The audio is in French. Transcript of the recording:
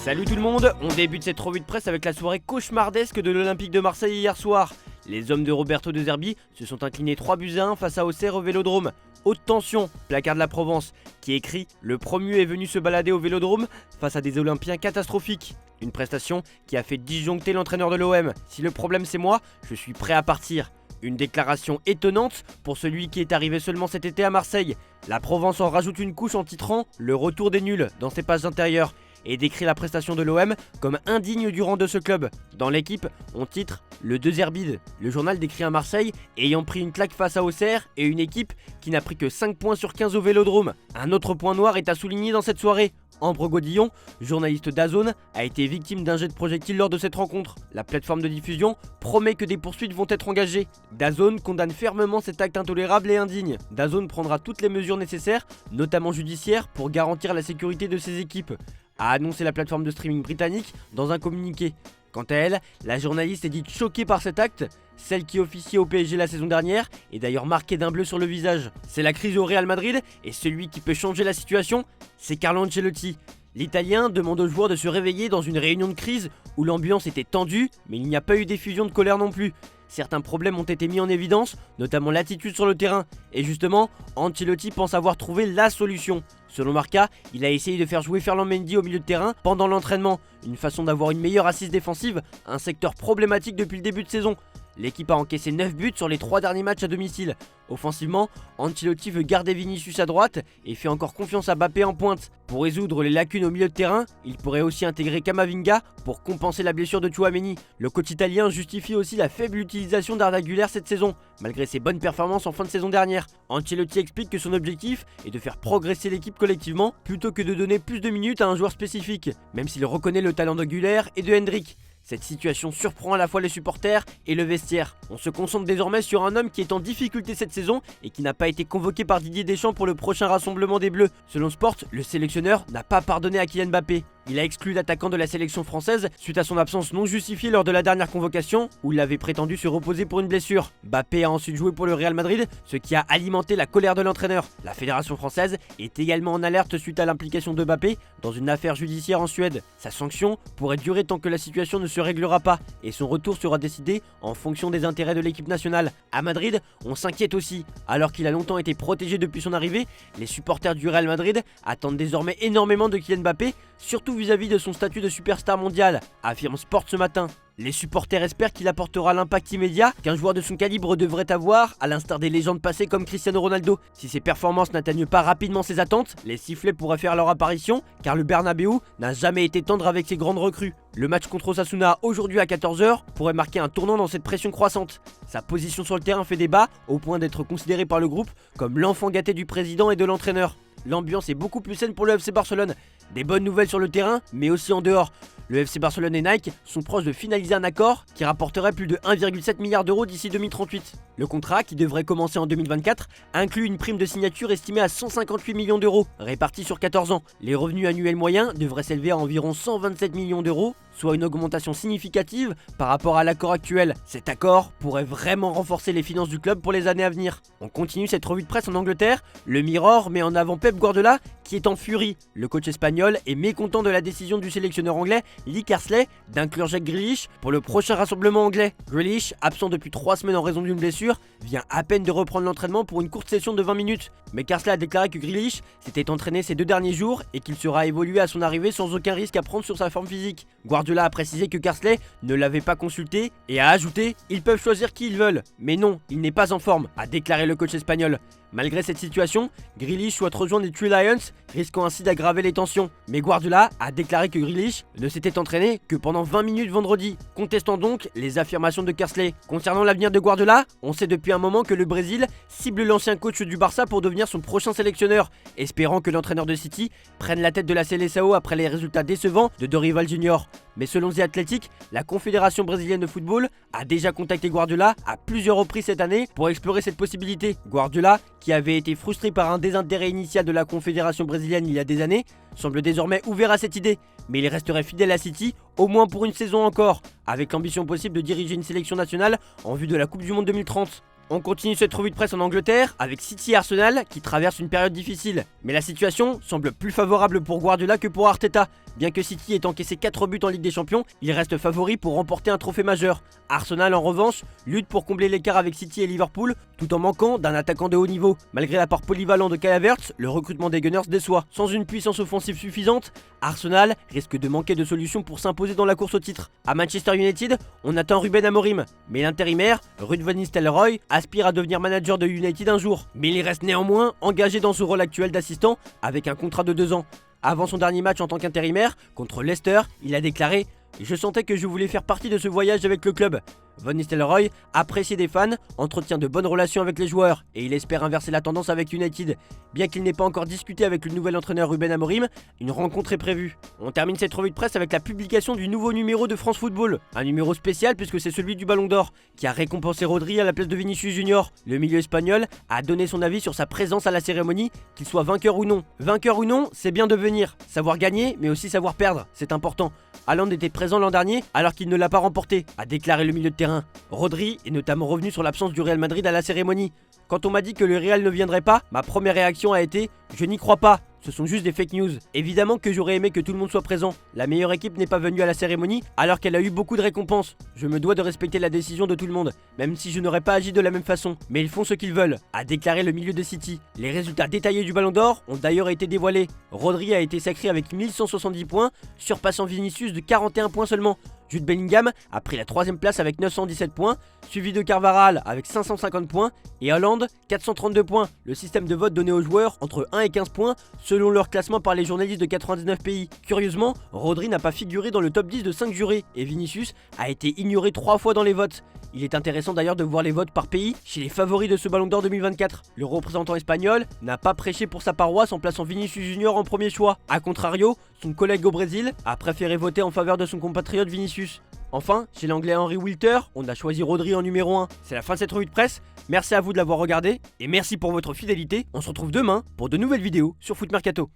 Salut tout le monde, on débute cette revue de presse avec la soirée cauchemardesque de l'Olympique de Marseille hier soir. Les hommes de Roberto De Zerbi se sont inclinés 3-1 face à Auxerre au Vélodrome. Haute tension, placard de la Provence, qui écrit « Le promu est venu se balader au Vélodrome face à des Olympiens catastrophiques ». Une prestation qui a fait disjoncter l'entraîneur de l'OM. Si le problème c'est moi, je suis prêt à partir. Une déclaration étonnante pour celui qui est arrivé seulement cet été à Marseille. La Provence en rajoute une couche en titrant « Le retour des nuls » dans ses pages intérieures et décrit la prestation de l'OM comme indigne du rang de ce club. Dans l'équipe, on titre le De Zerbide. Le journal décrit un Marseille ayant pris une claque face à Auxerre et une équipe qui n'a pris que 5 points sur 15 au Vélodrome. Un autre point noir est à souligner dans cette soirée. Ambre Godillon, journaliste d'A-Zone, a été victime d'un jet de projectile lors de cette rencontre. La plateforme de diffusion promet que des poursuites vont être engagées. D''A-Zone condamne fermement cet acte intolérable et indigne. D''A-Zone prendra toutes les mesures nécessaires, notamment judiciaires, pour garantir la sécurité de ses équipes, a annoncé la plateforme de streaming britannique dans un communiqué. Quant à elle, la journaliste est dite choquée par cet acte. Celle qui officiait au PSG la saison dernière est d'ailleurs marquée d'un bleu sur le visage. C'est la crise au Real Madrid et celui qui peut changer la situation, c'est Carlo Ancelotti. L'Italien demande aux joueurs de se réveiller dans une réunion de crise où l'ambiance était tendue, mais il n'y a pas eu d'effusion de colère non plus. Certains problèmes ont été mis en évidence, notamment l'attitude sur le terrain. Et justement, Ancelotti pense avoir trouvé la solution. Selon Marca, il a essayé de faire jouer Ferland Mendy au milieu de terrain pendant l'entraînement. Une façon d'avoir une meilleure assise défensive, un secteur problématique depuis le début de saison. L'équipe a encaissé 9 buts sur les 3 derniers matchs à domicile. Offensivement, Ancelotti veut garder Vinicius à droite et fait encore confiance à Mbappé en pointe. Pour résoudre les lacunes au milieu de terrain, il pourrait aussi intégrer Camavinga pour compenser la blessure de Tchouaméni. Le coach italien justifie aussi la faible utilisation d'Arda Güler cette saison, malgré ses bonnes performances en fin de saison dernière. Ancelotti explique que son objectif est de faire progresser l'équipe collectivement plutôt que de donner plus de minutes à un joueur spécifique, même s'il reconnaît le talent de Güler et de Hendrick. Cette situation surprend à la fois les supporters et le vestiaire. On se concentre désormais sur un homme qui est en difficulté cette saison et qui n'a pas été convoqué par Didier Deschamps pour le prochain rassemblement des Bleus. Selon Sport, le sélectionneur n'a pas pardonné à Kylian Mbappé. Il a exclu l'attaquant de la sélection française suite à son absence non justifiée lors de la dernière convocation où il avait prétendu se reposer pour une blessure. Mbappé a ensuite joué pour le Real Madrid, ce qui a alimenté la colère de l'entraîneur. La fédération française est également en alerte suite à l'implication de Mbappé dans une affaire judiciaire en Suède. Sa sanction pourrait durer tant que la situation ne se réglera pas et son retour sera décidé en fonction des intérêts de l'équipe nationale. À Madrid, on s'inquiète aussi. Alors qu'il a longtemps été protégé depuis son arrivée, les supporters du Real Madrid attendent désormais énormément de Kylian Mbappé, surtout vis-à-vis de son statut de superstar mondial, affirme Sport ce matin. Les supporters espèrent qu'il apportera l'impact immédiat qu'un joueur de son calibre devrait avoir, à l'instar des légendes passées comme Cristiano Ronaldo. Si ses performances n'atteignent pas rapidement ses attentes, les sifflets pourraient faire leur apparition, car le Bernabéu n'a jamais été tendre avec ses grandes recrues. Le match contre Osasuna aujourd'hui à 14h pourrait marquer un tournant dans cette pression croissante. Sa position sur le terrain fait débat, au point d'être considéré par le groupe comme l'enfant gâté du président et de l'entraîneur. L'ambiance est beaucoup plus saine pour le FC Barcelone. Des bonnes nouvelles sur le terrain, mais aussi en dehors. Le FC Barcelone et Nike sont proches de finaliser un accord qui rapporterait plus de 1,7 milliard d'euros d'ici 2038. Le contrat, qui devrait commencer en 2024, inclut une prime de signature estimée à 158 millions d'euros, répartie sur 14 ans. Les revenus annuels moyens devraient s'élever à environ 127 millions d'euros, soit une augmentation significative par rapport à l'accord actuel. Cet accord pourrait vraiment renforcer les finances du club pour les années à venir. On continue cette revue de presse en Angleterre. Le Mirror met en avant Pep Guardiola qui est en furie. Le coach espagnol est mécontent de la décision du sélectionneur anglais Lee Carsley d'inclure Jack Grealish pour le prochain rassemblement anglais. Grealish, absent depuis 3 semaines en raison d'une blessure, vient à peine de reprendre l'entraînement pour une courte session de 20 minutes. Mais Carsley a déclaré que Grealish s'était entraîné ces 2 derniers jours et qu'il sera évolué à son arrivée sans aucun risque à prendre sur sa forme physique. Guardiola a précisé que Carsley ne l'avait pas consulté et a ajouté « Ils peuvent choisir qui ils veulent, mais non, il n'est pas en forme », a déclaré le coach espagnol. Malgré cette situation, Grealish souhaite rejoindre les Three Lions, risquant ainsi d'aggraver les tensions. Mais Guardiola a déclaré que Grealish ne s'était entraîné que pendant 20 minutes vendredi, contestant donc les affirmations de Carsley. Concernant l'avenir de Guardiola, on sait depuis un moment que le Brésil cible l'ancien coach du Barça pour devenir son prochain sélectionneur, espérant que l'entraîneur de City prenne la tête de la Seleção après les résultats décevants de Dorival Junior. Mais selon The Athletic, la Confédération brésilienne de football a déjà contacté Guardiola à plusieurs reprises cette année pour explorer cette possibilité. Guardiola, qui avait été frustré par un désintérêt initial de la Confédération brésilienne il y a des années, semble désormais ouvert à cette idée. Mais il resterait fidèle à City, au moins pour une saison encore, avec l'ambition possible de diriger une sélection nationale en vue de la Coupe du Monde 2030. On continue cette revue de presse en Angleterre avec City et Arsenal qui traversent une période difficile. Mais la situation semble plus favorable pour Guardiola que pour Arteta. Bien que City ait encaissé 4 buts en Ligue des Champions, il reste favori pour remporter un trophée majeur. Arsenal en revanche lutte pour combler l'écart avec City et Liverpool tout en manquant d'un attaquant de haut niveau. Malgré l'apport polyvalent de Kai Havertz, le recrutement des Gunners déçoit. Sans une puissance offensive suffisante, Arsenal risque de manquer de solutions pour s'imposer dans la course au titre. À Manchester United, on attend Ruben Amorim, mais l'intérimaire, Ruud van Nistelrooy, aspire à devenir manager de United un jour. Mais il reste néanmoins engagé dans ce rôle actuel d'assistant avec un contrat de 2 ans. Avant son dernier match en tant qu'intérimaire, contre Leicester, il a déclaré « Je sentais que je voulais faire partie de ce voyage avec le club ». Van Nistelrooy, apprécié des fans, entretient de bonnes relations avec les joueurs et il espère inverser la tendance avec United. Bien qu'il n'ait pas encore discuté avec le nouvel entraîneur Ruben Amorim, une rencontre est prévue. On termine cette revue de presse avec la publication du nouveau numéro de France Football. Un numéro spécial puisque c'est celui du Ballon d'Or, qui a récompensé Rodri à la place de Vinicius Junior. Le milieu espagnol a donné son avis sur sa présence à la cérémonie, qu'il soit vainqueur ou non. Vainqueur ou non, c'est bien de venir. Savoir gagner, mais aussi savoir perdre, c'est important. Haaland était présent l'an dernier alors qu'il ne l'a pas remporté, a déclaré le milieu de terrain. Rodri est notamment revenu sur l'absence du Real Madrid à la cérémonie. Quand on m'a dit que le Real ne viendrait pas, ma première réaction a été « Je n'y crois pas ». Ce sont juste des fake news. Évidemment que j'aurais aimé que tout le monde soit présent. La meilleure équipe n'est pas venue à la cérémonie alors qu'elle a eu beaucoup de récompenses. Je me dois de respecter la décision de tout le monde, même si je n'aurais pas agi de la même façon. Mais ils font ce qu'ils veulent, a déclaré le milieu de City. Les résultats détaillés du Ballon d'Or ont d'ailleurs été dévoilés. Rodri a été sacré avec 1170 points, surpassant Vinicius de 41 points seulement. Jude Bellingham a pris la 3ème place avec 917 points, suivi de Carvajal avec 550 points et Haaland 432 points. Le système de vote donné aux joueurs entre 1 et 15 points selon leur classement par les journalistes de 99 pays. Curieusement, Rodri n'a pas figuré dans le top 10 de 5 jurés et Vinicius a été ignoré 3 fois dans les votes. Il est intéressant d'ailleurs de voir les votes par pays chez les favoris de ce Ballon d'Or 2024. Le représentant espagnol n'a pas prêché pour sa paroisse en plaçant Vinicius Junior en premier choix. A contrario, son collègue au Brésil a préféré voter en faveur de son compatriote Vinicius. Enfin, chez l'anglais Henry Wilter, on a choisi Rodri en numéro 1. C'est la fin de cette revue de presse, merci à vous de l'avoir regardé et merci pour votre fidélité. On se retrouve demain pour de nouvelles vidéos sur Foot Mercato.